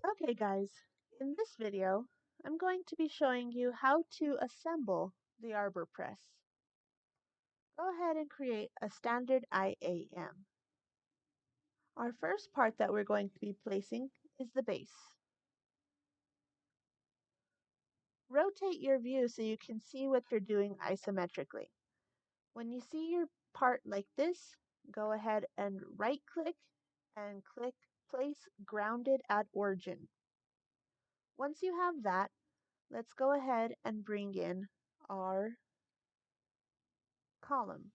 Okay guys, in this video, I'm going to be showing you how to assemble the Arbor press. Go ahead and create a standard IAM. Our first part that we're going to be placing is the base. Rotate your view so you can see what you're doing isometrically. When you see your part like this, go ahead and right click and click Place Grounded at Origin. Once you have that, let's go ahead and bring in our column.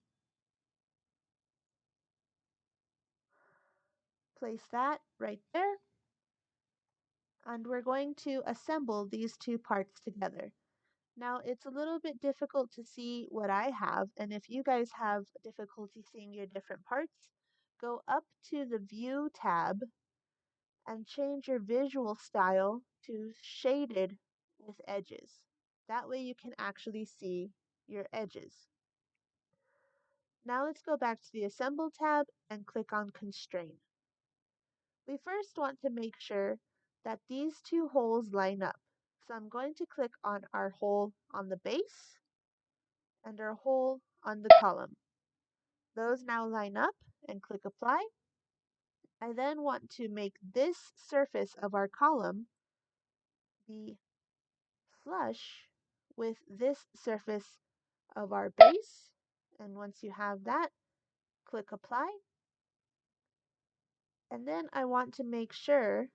Place that right there, and we're going to assemble these two parts together. Now, it's a little bit difficult to see what I have, and if you guys have difficulty seeing your different parts, go up to the View tab and change your visual style to Shaded with Edges. That way you can actually see your edges. Now let's go back to the Assemble tab and click on Constrain. We first want to make sure that these two holes line up. So I'm going to click on our hole on the base and our hole on the column. Those now line up and click Apply. I then want to make this surface of our column be flush with this surface of our base. And once you have that, click Apply. And then I want to make sure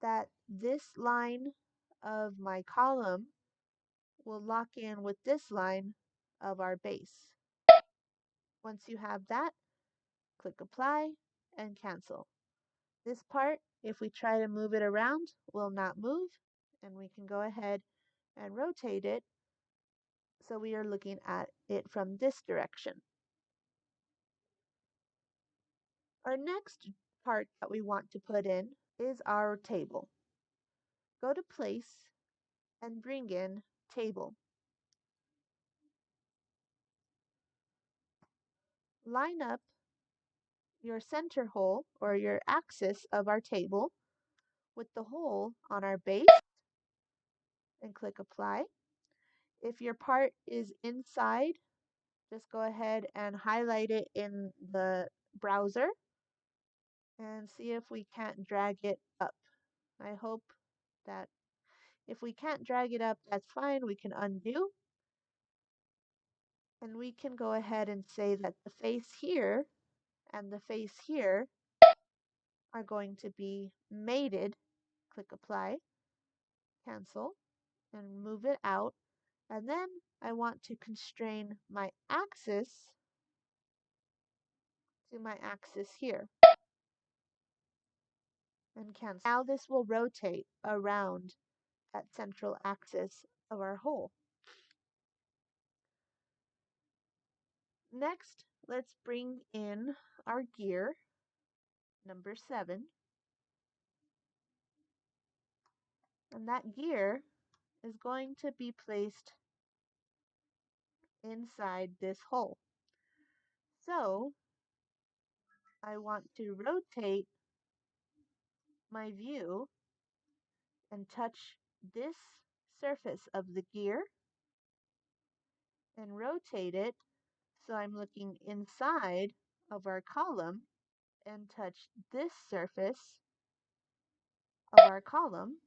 that this line of my column will lock in with this line of our base. Once you have that, click Apply and Cancel. This part, if we try to move it around, will not move, and we can go ahead and rotate it so we are looking at it from this direction. Our next part that we want to put in is our table. Go to Place and bring in Table. Line up your center hole or your axis of our table with the hole on our base and click Apply. If your part is inside, just go ahead and highlight it in the browser and see if we can't drag it up. I hope that if we can't drag it up, that's fine. We can undo. And we can go ahead and say that the face here and the face here are going to be mated. Click Apply, Cancel, and move it out. And then I want to constrain my axis to my axis here and cancel. Now this will rotate around that central axis of our hole. Next, let's bring in our gear, number 7. And that gear is going to be placed inside this hole. So I want to rotate my view and touch this surface of the gear and rotate it so I'm looking inside of our column and touch this surface of our column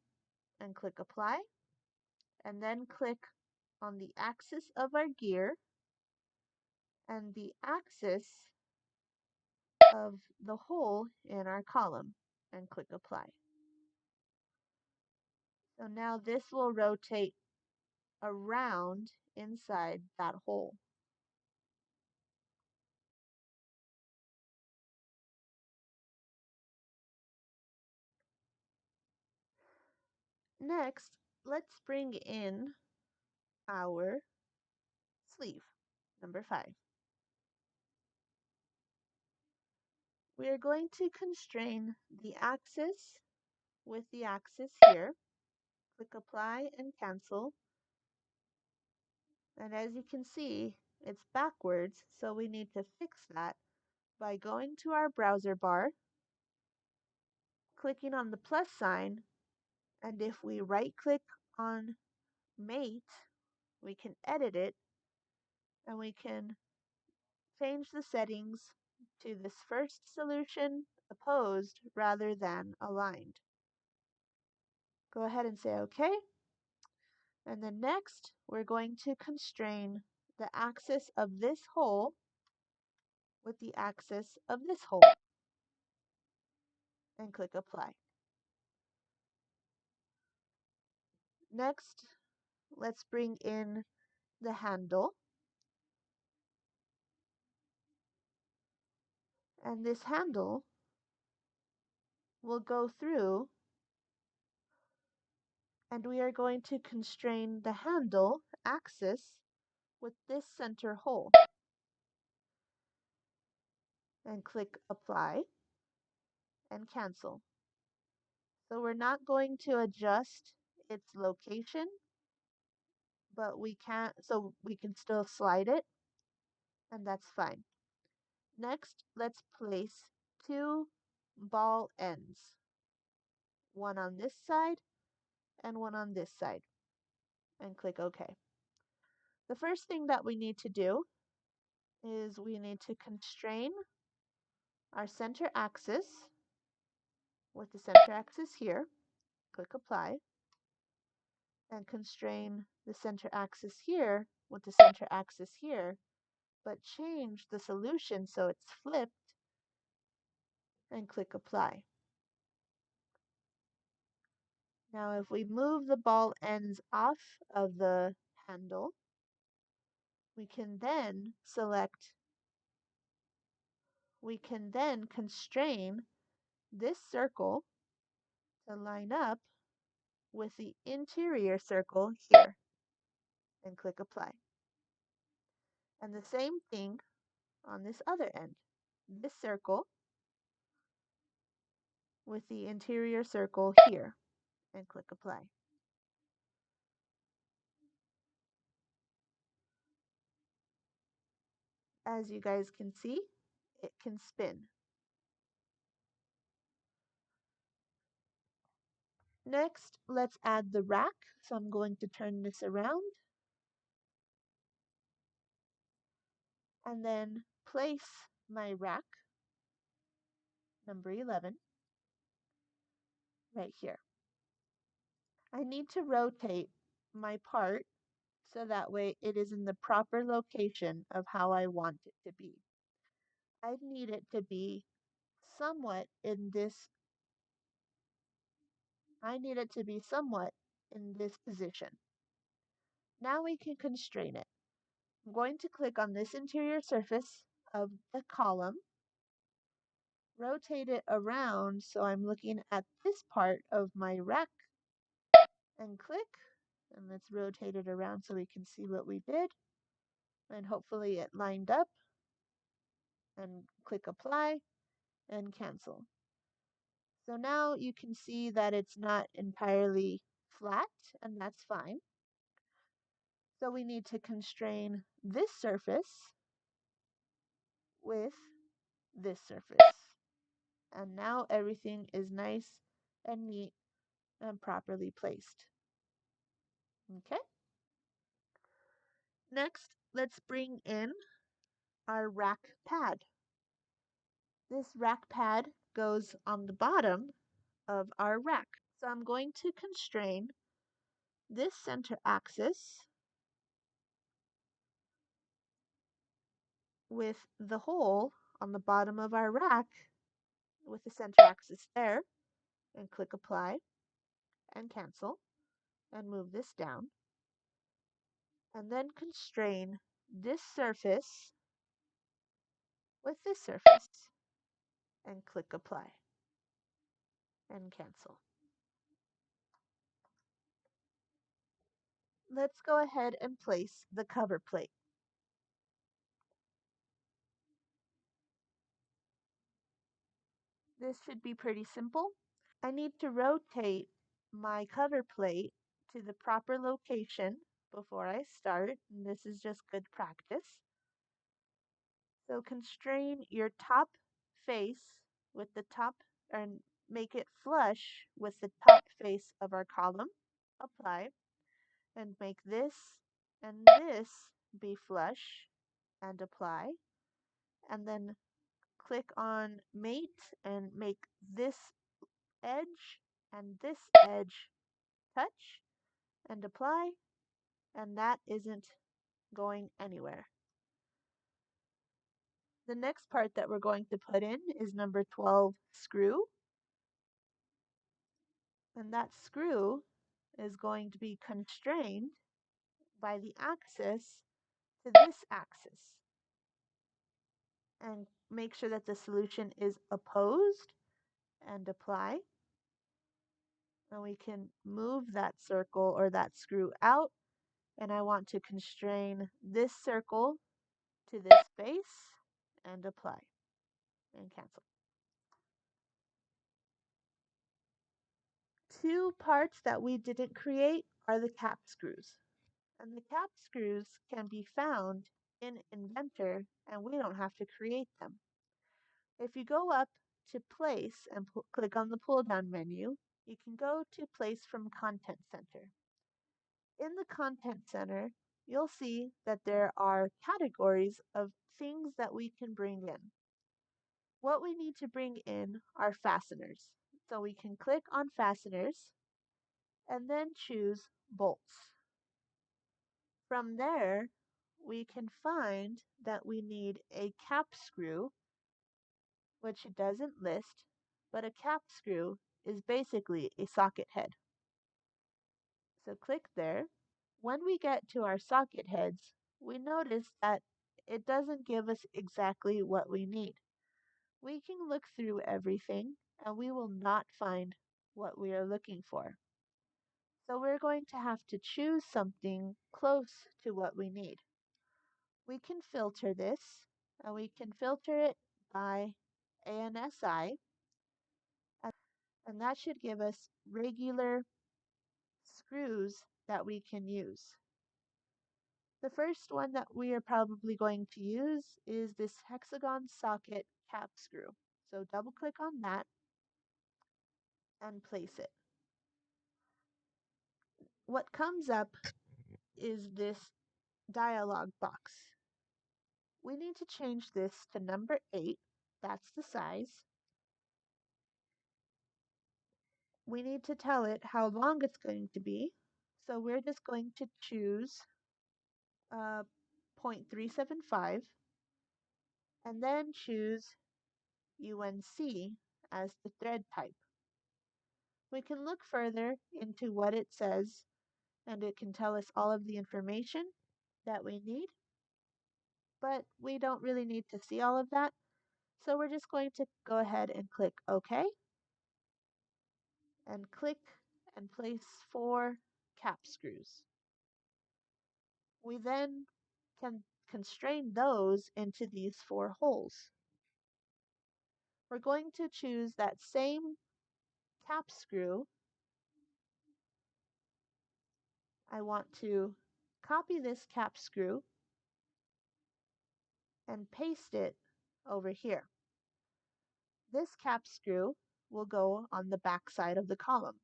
and click Apply, and then click on the axis of our gear and the axis of the hole in our column and click Apply. So now this will rotate around inside that hole. Next, let's bring in our sleeve, number 5. We are going to constrain the axis with the axis here. Click Apply and Cancel. And as you can see, it's backwards, so we need to fix that by going to our browser bar, clicking on the plus sign, and if we right click on mate, we can edit it and we can change the settings to this first solution, opposed rather than aligned. Go ahead and say OK. And then next, we're going to constrain the axis of this hole with the axis of this hole and click apply. Next, let's bring in the handle. And this handle will go through, and we are going to constrain the handle axis with this center hole. And click apply and cancel. So we're not going to adjust its location, but we can still slide it, and that's fine. Next, let's place two ball ends, one on this side and one on this side, and click OK. The first thing that we need to do is we need to constrain our center axis with the center axis here, click apply, and constrain the center axis here with the center axis here, but change the solution so it's flipped, and click apply. Now if we move the ball ends off of the handle, we can then constrain this circle to line up with the interior circle here, and click apply. And the same thing on this other end. This circle with the interior circle here, and click apply. As you guys can see, it can spin. Next, let's add the rack. So I'm going to turn this around and then place my rack, number 11, right here. I need to rotate my part so that way it is in the proper location of how I want it to be. I need it to be somewhat in this position. Now we can constrain it. I'm going to click on this interior surface of the column, rotate it around so I'm looking at this part of my rack, and click, and let's rotate it around so we can see what we did, and hopefully it lined up, and click apply and cancel. So now you can see that it's not entirely flat, and that's fine. So we need to constrain this surface with this surface. And now everything is nice and neat and properly placed. Okay? Next, let's bring in our rack pad. This rack pad goes on the bottom of our rack. So I'm going to constrain this center axis with the hole on the bottom of our rack with the center axis there, and click apply and cancel and move this down, and then constrain this surface with this surface and click apply and cancel. Let's go ahead and place the cover plate. This should be pretty simple. I need to rotate my cover plate to the proper location before I start, and this is just good practice. So constrain your top face with the top, or make it flush with the top face of our column, apply, and make this and this be flush and apply, and then click on mate and make this edge and this edge touch and apply, and that isn't going anywhere. The next part that we're going to put in is number 12, screw. And that screw is going to be constrained by the axis to this axis. And make sure that the solution is opposed and apply. And we can move that circle or that screw out. And I want to constrain this circle to this face and apply and cancel. Two parts that we didn't create are the cap screws. And the cap screws can be found in Inventor, and we don't have to create them. If you go up to Place and click on the pull-down menu, you can go to Place from Content Center. In the Content Center, you'll see that there are categories of things that we can bring in. What we need to bring in are fasteners. So we can click on Fasteners and then choose Bolts. From there, we can find that we need a cap screw, which it doesn't list, but a cap screw is basically a socket head. So click there. When we get to our socket heads, we notice that it doesn't give us exactly what we need. We can look through everything and we will not find what we are looking for. So we're going to have to choose something close to what we need. We can filter this, and we can filter it by ANSI, and that should give us regular screws that we can use. The first one that we are probably going to use is this hexagon socket cap screw. So double click on that and place it. What comes up is this dialog box. We need to change this to number 8. That's the size. We need to tell it how long it's going to be. So we're just going to choose 0.375 and then choose UNC as the thread type. We can look further into what it says, and it can tell us all of the information that we need, but we don't really need to see all of that. So we're just going to go ahead and click OK and click and place 4 cap screws. We then can constrain those into these 4 holes. We're going to choose that same cap screw. I want to copy this cap screw and paste it over here. This cap screw will go on the back side of the column.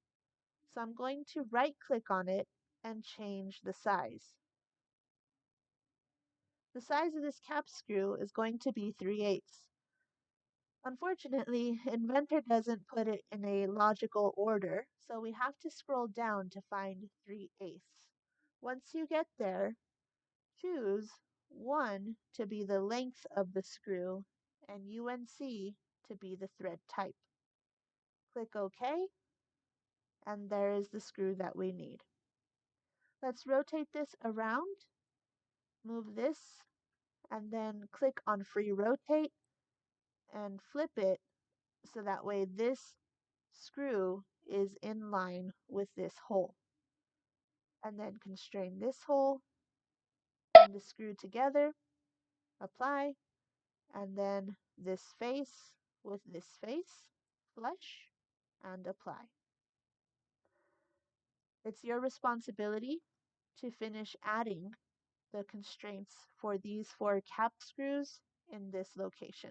So I'm going to right click on it and change the size. The size of this cap screw is going to be 3/8. Unfortunately, Inventor doesn't put it in a logical order, so we have to scroll down to find 3/8. Once you get there, choose 1 to be the length of the screw and UNC to be the thread type. Click OK, and there is the screw that we need. Let's rotate this around, move this, and then click on Free Rotate and flip it so that way this screw is in line with this hole. And then constrain this hole and the screw together, apply, and then this face with this face, flush, and apply. It's your responsibility to finish adding the constraints for these 4 cap screws in this location.